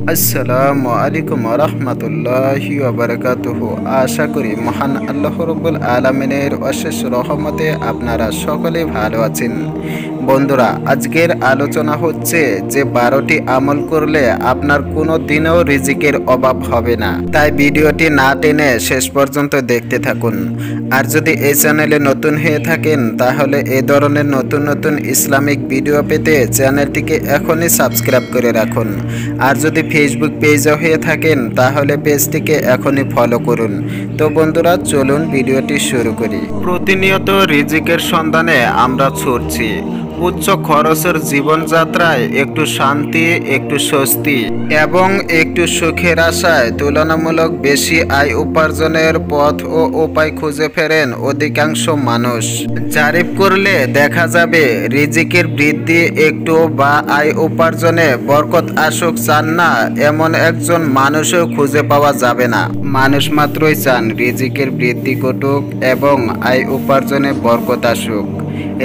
আসসালামু আলাইকুম রহমতুল্লাহি ওয়াবারাকাতুহু। আশা করি মহান আল্লাহ রব্বুল আলামিনের অশেষ রহমতে আপনারা সকলে ভালো আছেন। বন্ধুরা, আজকের আলোচনা হচ্ছে যে 12টি আমল করলে আপনার কোনো দিনও রিজিকের অভাব হবে না। তাই ভিডিওটি না টেনে শেষ পর্যন্ত দেখতে থাকুন। আর যদি এই চ্যানেলে নতুন হয়ে থাকেন তাহলে এই ধরনের নতুন নতুন ইসলামিক ভিডিও পেতে চ্যানেলটিকে এখনই সাবস্ক্রাইব করে রাখুন। আর যদি ফেসবুক পেজও হয়ে থাকেন তাহলে পেজটিকে এখনই ফলো করুন। তো বন্ধুরা, চলুন ভিডিওটি শুরু করি। প্রতিনিয়ত রিজিকের সন্ধানে আমরা ছুটছি। উচ্চ খরচের জীবনযাত্রায় একটু শান্তি, একটু স্বস্তি এবং একটু সুখের আশায় তুলনামূলক বেশি আয় উপার্জনের পথ ও উপায় খুঁজে ফেরেন অধিকাংশ মানুষ। জারিফ করলে দেখা যাবে রিজিকের বৃদ্ধি একটু বা আয় উপার্জনে বরকত আসুক চান না এমন একজন মানুষও খুঁজে পাওয়া যাবে না। মানুষ মাত্রই চান রিজিকের বৃদ্ধি ঘটুক এবং আয় উপার্জনে বরকত আসুক।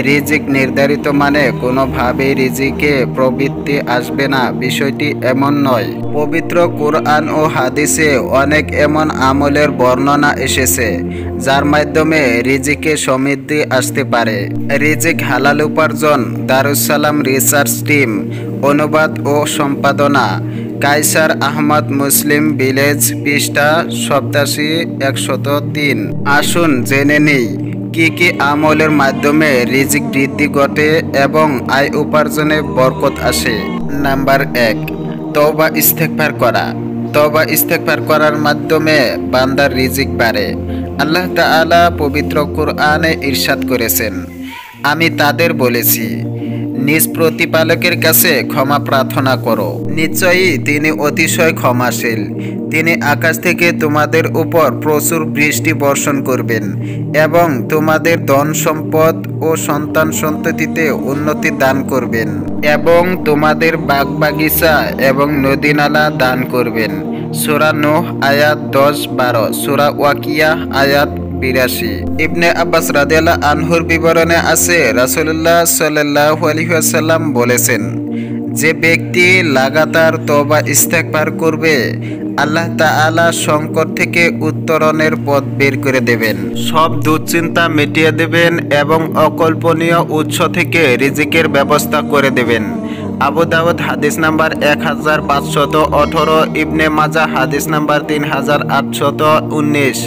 রিজিক নির্ধারিত মানে কোনোভাবেই রিজিকে প্রবৃত্তি আসবে না, বিষয়টি এমন নয়। পবিত্র কুরআন ও হাদিসে অনেক এমন আমলের বর্ণনা এসেছে যার মাধ্যমে রিজিকে সমৃদ্ধি আসতে পারে। রিজিক হালাল উপার্জন, দারুস সালাম রিসার্চ টিম, অনুবাদ ও সম্পাদনা কায়সার আহমদ, মুসলিম ভিলেজ, পৃষ্ঠা 87-103। আসুন জেনে নেই কি কি আমলের মাধ্যমে রিজিক বৃদ্ধি ঘটে এবং আয় উপার্জনে বরকত আসে। নাম্বার 1, তওবা ইস্তেগফার করা। তওবা ইস্তেগফার করার মাধ্যমে বান্দার রিজিক বাড়ে। আল্লাহ তাআলা পবিত্র কুরআনে ইরশাদ করেছেন, আমি তাদের বলেছি নিজ প্রতিপালকের কাছে ক্ষমা প্রার্থনা করো, নিশ্চয়ই তিনি অতিশয় ক্ষমাশীল। তিনি আকাশ থেকে তোমাদের উপর প্রচুর বৃষ্টি বর্ষণ করবেন এবং তোমাদের ধন সম্পদ ও সন্তান সন্ততিতে উন্নতি দান করবেন এবং তোমাদের বাগবাগিচা এবং নদী-নালা দান করবেন। সূরা নূহ আয়াত 10-12, সূরা ওয়াকিয়া আয়াত 82। ইবনে আব্বাস রাদিয়াল্লাহু আনহুর বিবরণে আছে, রাসূলুল্লাহ সাল্লাল্লাহু আলাইহি ওয়াসাল্লাম বলেছেন, যে ব্যক্তি লাগাতার তওবা ইস্তেগফার করবে আল্লাহ তাআলা সংকট থেকে উত্তরণের পথ বের করে দেবেন, সব দুশ্চিন্তা মিটিয়ে দেবেন এবং অকল্পনীয় উৎস থেকে রিজিকের ব্যবস্থা করে দেবেন। আবু দাউদ হাদিস নাম্বার 1518, ইবনে মাজাহ হাদিস নাম্বার 3819,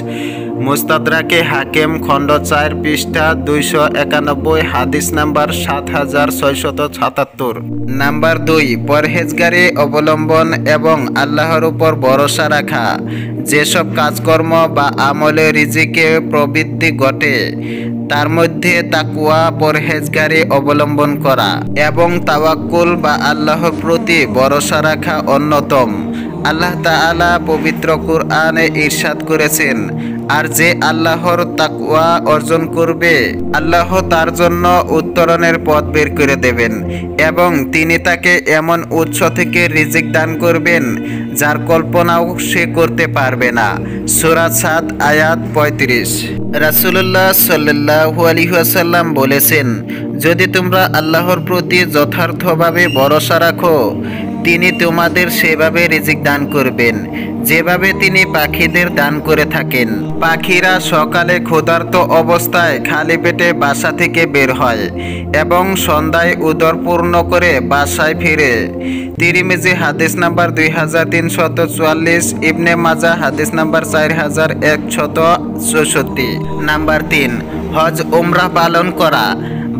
মুস্তাদরাকে হাকিম খণ্ড 4 পৃষ্ঠা 291, হাদিস নাম্বার 7677। নাম্বার 2, পরহেজগারি অবলম্বন এবং আল্লাহর উপর ভরসা রাখা। যেসব কাজকর্ম বা আমলে রিজিকে প্রবৃদ্ধি ঘটে তার মধ্যে তাকওয়া, পরহেজগারি অবলম্বন করা এবং তাওয়াক্কুল বা আল্লাহর প্রতি ভরসা রাখা অন্যতম। আল্লাহ তাআলা পবিত্র কুরআনে ইরশাদ করেছেন, আর যে আল্লাহর তাকওয়া অর্জন করবে আল্লাহ তার জন্য উত্তরণের পথ বের করে দেবেন এবং তিনি তাকে এমন উৎস থেকে রিজিক দান করবেন যার কল্পনাও সে করতে পারবে না। সূরা সাদ আয়াত 35। রাসূলুল্লাহ সাল্লাল্লাহু আলাইহি ওয়াসাল্লাম বলেছেন, যদি তোমরা আল্লাহর প্রতি যথার্থভাবে ভরসা রাখো তিনি তোমাদের সেভাবে রিজিক দান করবেন যেভাবে তিনি পাখিদের দান করে থাকেন। পাখিরা সকালে ক্ষুধার্ত অবস্থায় খালি পেটে বাসা থেকে বের হয় এবং সন্ধ্যায় উদর পূর্ণ করে বাসায় ফিরে। তিরমিজি হাদিস নাম্বার 2344, ইবনে মাজাহ হাদিস নাম্বার 4164। নাম্বার 3, হজ উমরা পালন করা।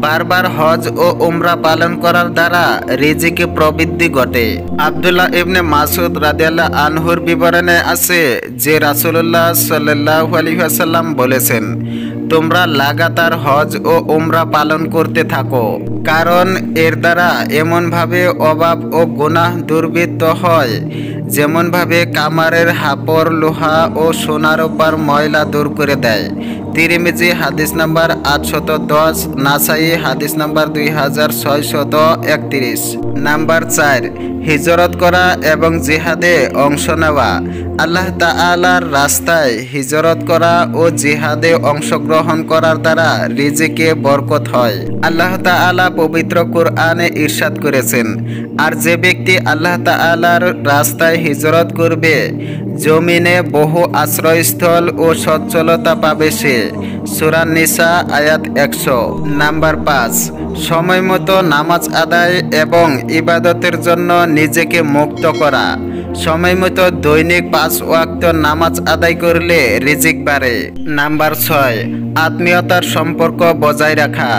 বারবার হজ ও উমরা পালন করার দ্বারা রিজিকে প্রবৃদ্ধি ঘটে। আব্দুল্লাহ ইবনে মাসউদ রাদিয়াল্লাহু আনহুর বিবরণে আছে যে রাসূলুল্লাহ সাল্লাল্লাহু আলাইহি ওয়াসাল্লাম বলেছেন, তোমরা লাগাতার হজ ও উমরা পালন করতে থাকো, কারণ এর দ্বারা এমনভাবে অভাব ও গুনাহ দুর্বৃত্ত হয় যেমনভাবে কামারের হাপড় লোহা ও সোনার রূপার ময়লা দূর করে দেয়, তিরমিজি হাদিস নাম্বার 810, নাসাই হাদিস নাম্বার 2631। নাম্বার 4, হিজরত করা এবং জিহাদে অংশ নেওয়া। আল্লাহ তাআলার রাস্তায় হিজরত করা ও জিহাদে অংশগ্রহণ করার দ্বারা রিজিকে বরকত হয়। আল্লাহ তাআলা পবিত্র কোরআনে ইরশাদ করেছেন, আর যে ব্যক্তি আল্লাহ তাআলার রাস্তায় হিজরত করবে জমিনে বহু আশ্রয়স্থল ও সচ্ছলতা পাবে সে। সূরা নিসা আয়াত 100। নাম্বার 5, সময় মতো নামাজ আদায় এবং ইবাদতের জন্য নিজেকে মুক্ত করা। সময় মতো দৈনিক 5 ওয়াক্ত নামাজ আদায় করলে রিজিক বাড়ে। নাম্বার 6, আত্মীয়তার সম্পর্ক বজায় রাখা।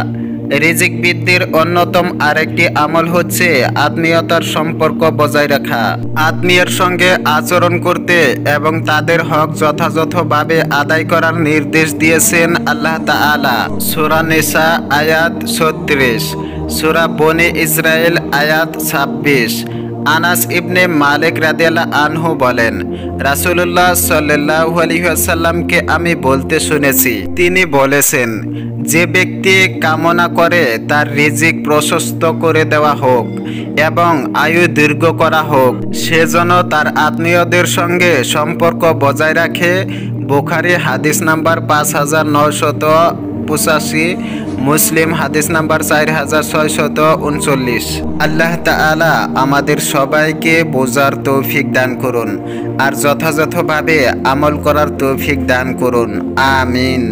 রিজিক বৃদ্ধির অন্যতম আরেকটি আমল হচ্ছে আত্মীয়তার সম্পর্ক বজায় রাখা। আত্মীয়ের সঙ্গে আচরণ করতে এবং তাদের হক যথাযথভাবে আদায় করার নির্দেশ দিয়েছেন আল্লাহ তাআলা। সূরা নিসা আয়াত 36, সূরা বনি ইসরাইল আয়াত 26। আনাস ইবনে মালিক রাদিয়াল্লাহু আনহু বলেন, রাসূলুল্লাহ সাল্লাল্লাহু আলাইহি ওয়াসাল্লামকে আমি বলতে শুনেছি, তিনি বলেছেন, যে ব্যক্তি কামনা করে তার রিজিক প্রশস্ত করে দেওয়া হোক এবং আয়ু দীর্ঘ করা হোক, সেজন্য তার আত্মীয়দের সঙ্গে সম্পর্ক বজায় রাখে। বুখারী হাদিস নাম্বার 5985, মুসলিম হাদিস নাম্বার 4639। আল্লাহ তাআলা আমাদের সবাইকে বোঝার তৌফিক দান করুন আর যথাযথভাবে আমল করার তৌফিক দান করুন। আমিন।